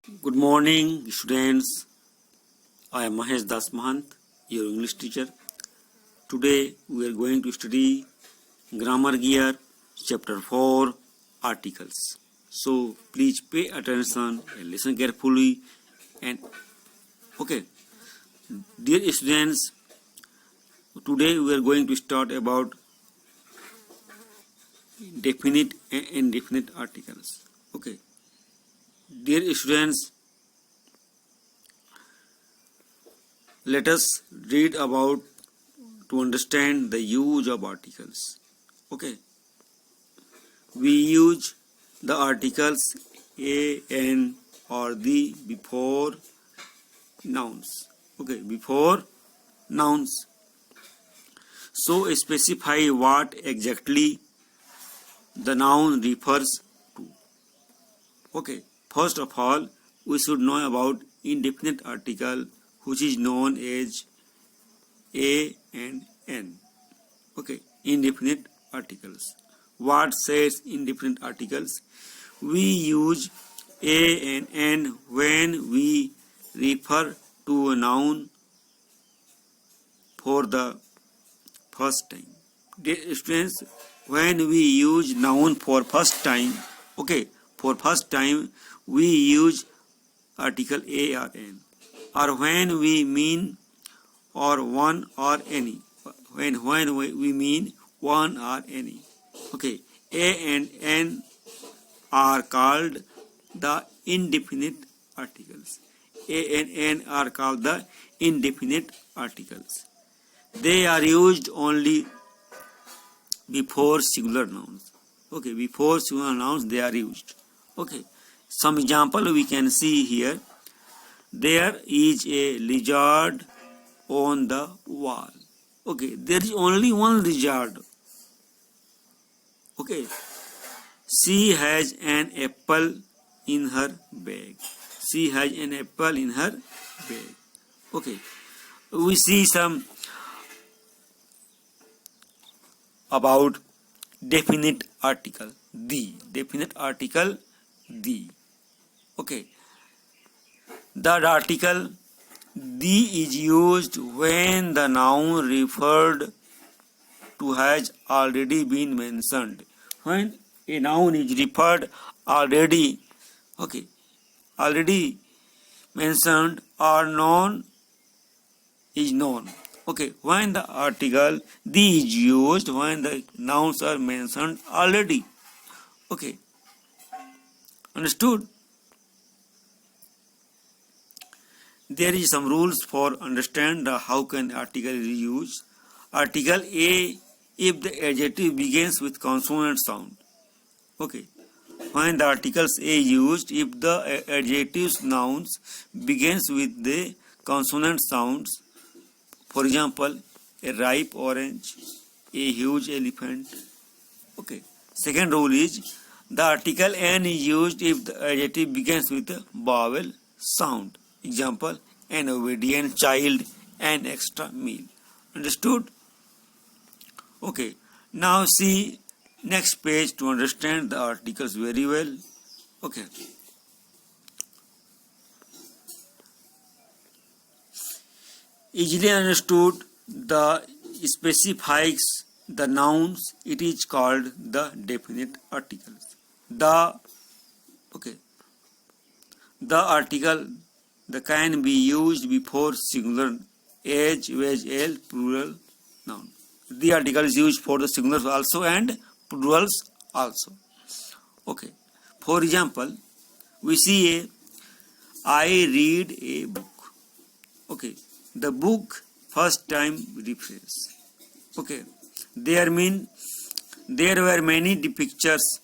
Good morning, students. I am Mahesh Das Mahant, your English teacher. Today we are going to study Grammar Gear, Chapter 4, Articles. So please pay attention and listen carefully. And okay, dear students, today we are going to start about definite and indefinite articles. Okay, dear students, let us read about to understand the use of articles. Okay, we use the articles a, an or the before nouns. Okay, before nouns. So specify what exactly the noun refers to. Okay, first of all, we should know about indefinite article, which is known as a and n. Okay, indefinite articles. What says indefinite articles? We use a and n when we refer to a noun for the first time. Dear students, when we use noun for first time, okay, for first time we use article a or n. Or when we mean or one or any. When we mean one or any. Okay, a and n are called the indefinite articles. A and n are called the indefinite articles. They are used only before singular nouns. Okay, before singular nouns they are used. Okay, some example we can see here. There is a lizard on the wall. Okay, there is only one lizard. Okay, she has an apple in her bag. She has an apple in her bag. Okay, we see some about definite article the. Definite article the. Okay, the article the is used when the noun referred to has already been mentioned. When a noun is referred already, okay, already mentioned or known is known. Okay, when the article the is used when the nouns are mentioned already. Okay, understood? There is some rules for understand how can article is used. Article A if the adjective begins with consonant sound. Okay, when the articles A used if the adjectives nouns begins with the consonant sounds. For example, a ripe orange, a huge elephant. Okay. Second rule is the article an is used if the adjective begins with a vowel sound. Example, an obedient child, an extra meal. Understood? Okay. Now see next page to understand the articles very well. Okay. Easily understood, the specifies the nouns, it is called the definite articles. The article the can be used before singular as well plural noun. The article is used for the singulars also and plurals also. Okay. For example, we see I read a book. Okay. The book first time reference. Okay. There were many pictures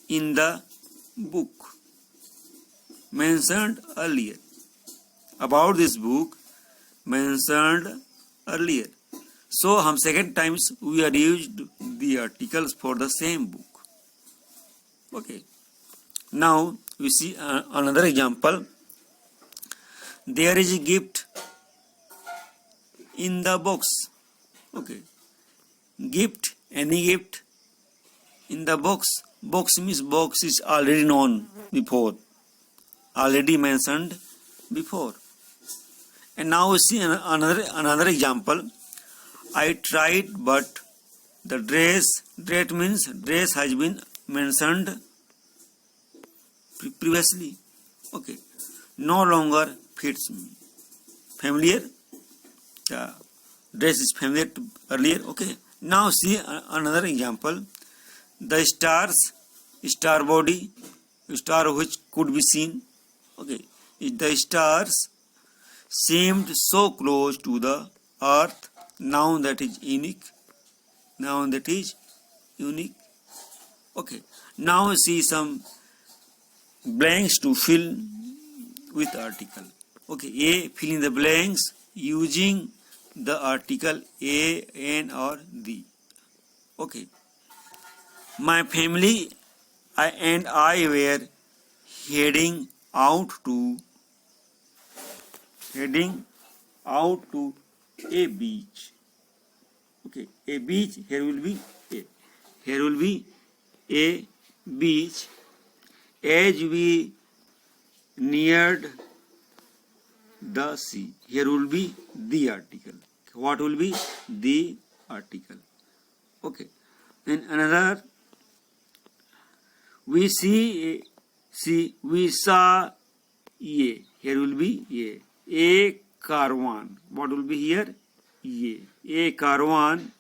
in the book mentioned earlier. About this book mentioned earlier. So हम second times we are used the articles for the same book. Okay. Now we see another example. There is a gift in the box. Okay. Gift, any gift in the box. Box means box is already known before. already mentioned before. And now we see another example. I tried, but the dress means dress has been mentioned previously. Okay, no longer fits me. Familiar? The dress is familiar to earlier. Okay, now see another example. The stars, star body, star which could be seen. Okay, the stars seemed so close to the earth. Noun that is unique. Noun that is unique. Okay, now see some blanks to fill with article. Okay, A, fill in the blanks using the article a, an or the. Okay, my family and I were heading out to a beach. Okay, a beach, here will be a beach. As we neared the sea, here will be the article. What will be the article? Okay, and another, we saw a, here will be a caravan. What will be here? A caravan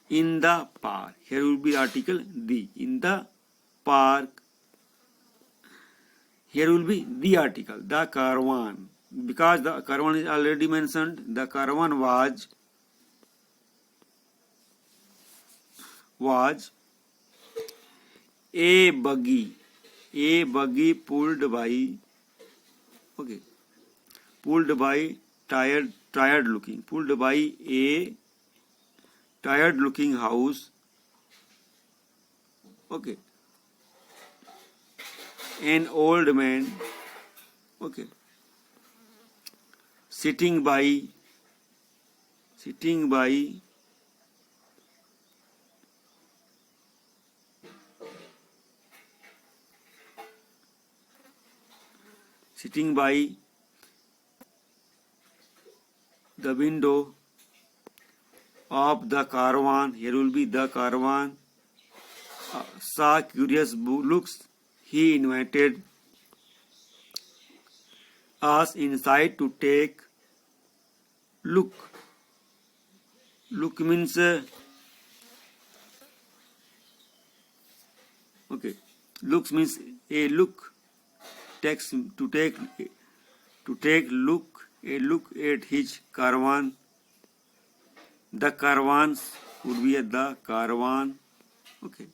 in the park. Here will be article the, in the park. Here will be the article, the caravan. Because the caravan is already mentioned, the caravan was a buggy pulled by a tired looking house. Okay, an old man, okay, sitting by the window of the caravan. Here will be the caravan. Saw curious looks. He invited us inside to take look. Look means okay. Looks means a look. Text to take look, a look at his caravan. The caravans would be at the caravan. Okay,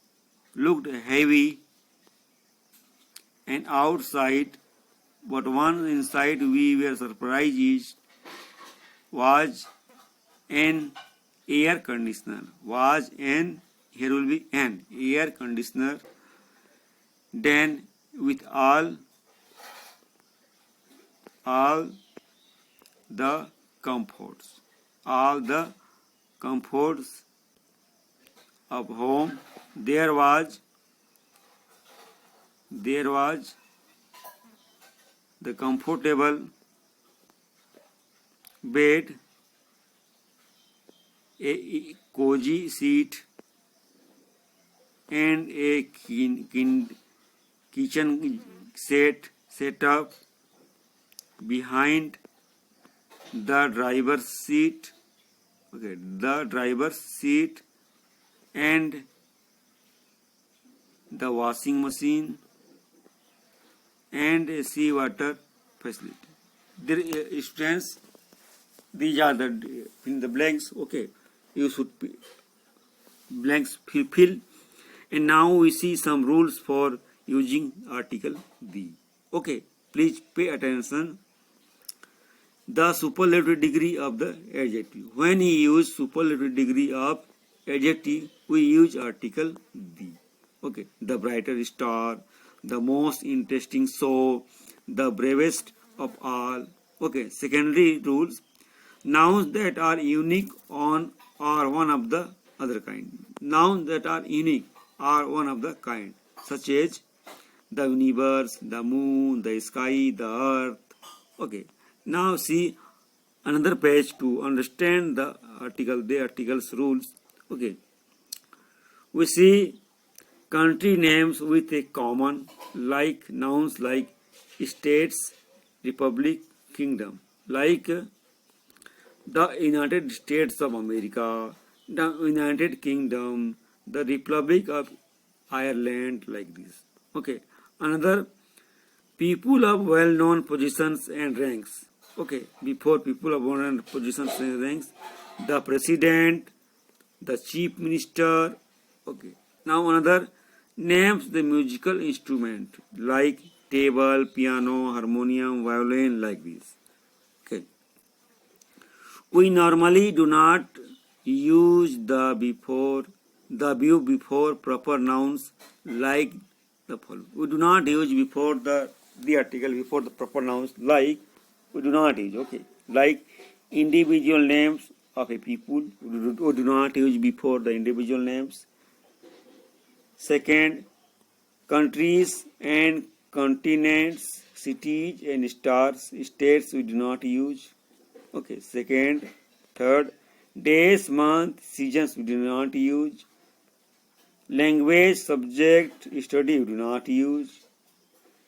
looked heavy and outside, but once inside we were surprised was an air conditioner. Here will be an air conditioner. Then with all the comforts of home, there was the comfortable bed, a cozy seat, and a kitchen set up behind the driver's seat. Okay, the driver's seat, and the washing machine, and a seawater facility. There students, these are the in the blanks. Okay, you should blanks fill. And now we see some rules for using article the. Okay, please pay attention. The superlative degree of the adjective. When we use superlative degree of adjective, we use article the. Okay, the brighter star, the most interesting show, the bravest of all. Okay, secondary rules. Nouns that are unique are one of the other kind. Nouns that are unique are one of the kind, such as the universe, the moon, the sky, the earth. Okay. Now see another page to understand the article's rules. Okay. We see country names with a common like nouns like states, republic, kingdom, like the United States of America, the United Kingdom, the Republic of Ireland, like this. Okay. Another, people of well-known positions and ranks. Okay. Before people of well-known positions and ranks, the president, the chief minister. Okay. Now another, names the musical instrument like table, piano, harmonium, violin, like this. Okay. We normally do not use the view before proper nouns like the following. We do not use before the article before the proper nouns like, we do not use. Okay. Like individual names of a people, we do not use before the individual names. Second, countries and continents, cities and stars, states we do not use. Okay. Second, third, days, month, seasons we do not use. Language, subject, study we do not use.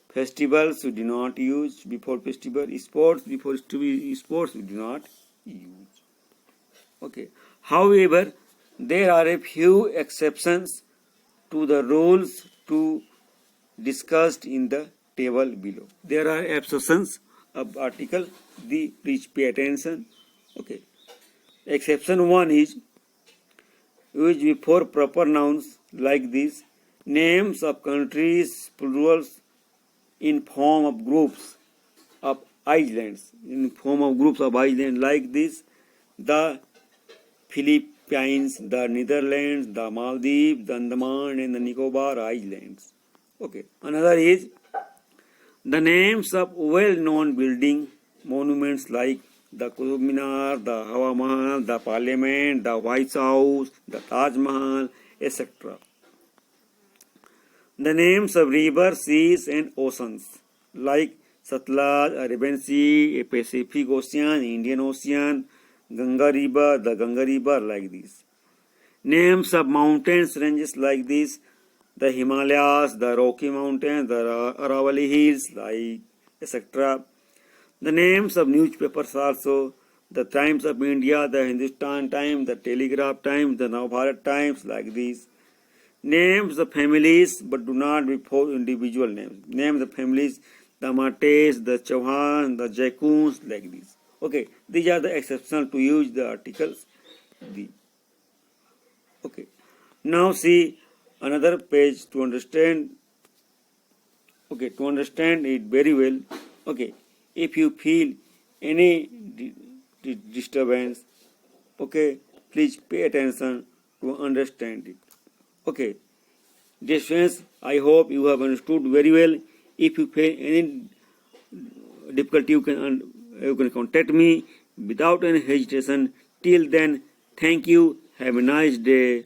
Festivals we do not use before festival. Sports before sports we do not use. Okay. However, there are a few exceptions to the rules to discussed in the table below. There are exceptions of article. Please pay attention. Okay. Exception 1 is use before proper nouns like this. Names of countries, plurals in form of groups of islands. In form of groups of islands like this. The Philippines, the Netherlands, the Maldives, the Andaman and the Nicobar Islands. Okay. Another is the names of well-known building monuments like the Qutub Minar, the Hawa Mahal, the Parliament, the White House, the Taj Mahal, etc. The names of rivers, seas and oceans like Satluj, Arabian Sea, Pacific Ocean, Indian Ocean, Ganga River, the Ganga River, like this. Names of mountains ranges like this, the Himalayas, the Rocky Mountains, the Aravalli Hills, like etc. The names of newspapers also, the Times of India, the Hindustan Times, the Telegraph Times, the Navbharat Times, like this. Names of families, but do not before individual names. Names of families, the Mates, the Chauhan, the Jaikuns, like this. Okay, these are the exceptions to use the articles. Okay, now see another page to understand. Okay, to understand it very well. Okay, if you feel any disturbance, okay, please pay attention to understand it. Okay, dear friends, I hope you have understood very well. If you feel any difficulty, you can contact me without any hesitation. Till then, thank you. Have a nice day.